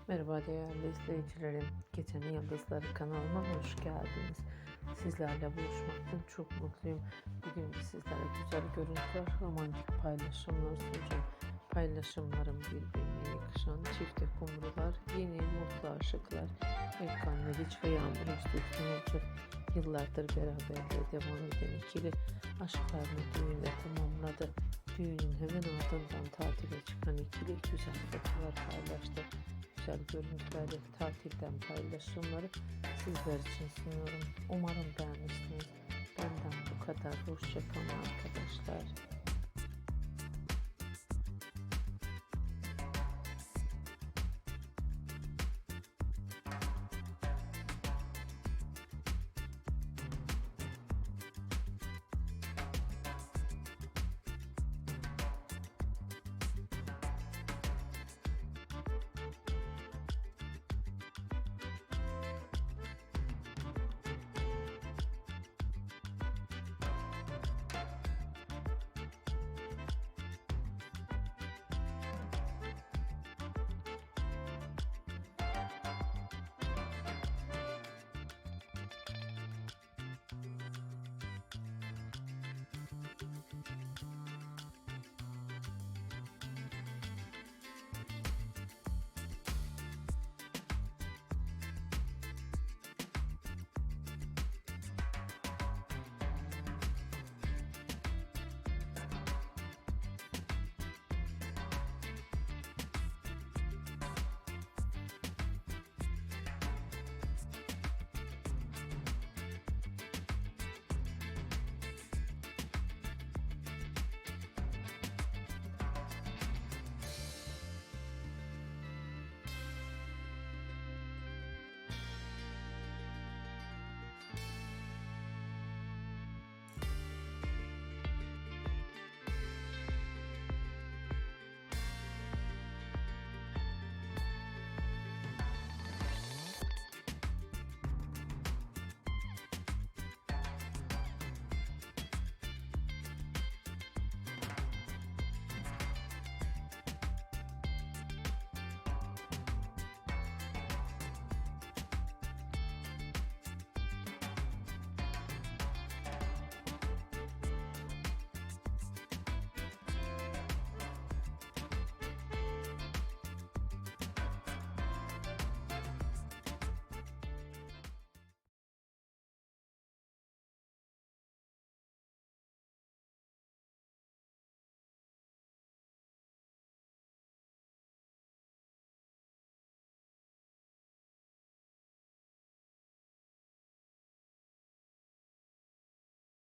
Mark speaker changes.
Speaker 1: Merhaba değerli izleyicilerim. Geçen Yıldızları kanalıma hoş geldiniz. Sizlerle buluşmaktan çok mutluyum. Bugün de sizlere güzel görüntüler, romantik paylaşımlar sunacağım. Paylaşımlarım birbirine yakışan çifte kumrular, yeni mutlu aşıklar. Erkan ve Yağmur üstüne olacak. Yıllardır beraberliğe devam eden ikili aşklarını düğünle tamamladı. Düğünün hemen ardından tatile çıkan ikili güzel fotoğraflar paylaştı. Güzel görüntüleri, tatilden paylaşımları sizler için sunuyorum. Umarım beğenirsiniz. Benden bu kadar. Hoşça kalın arkadaşlar.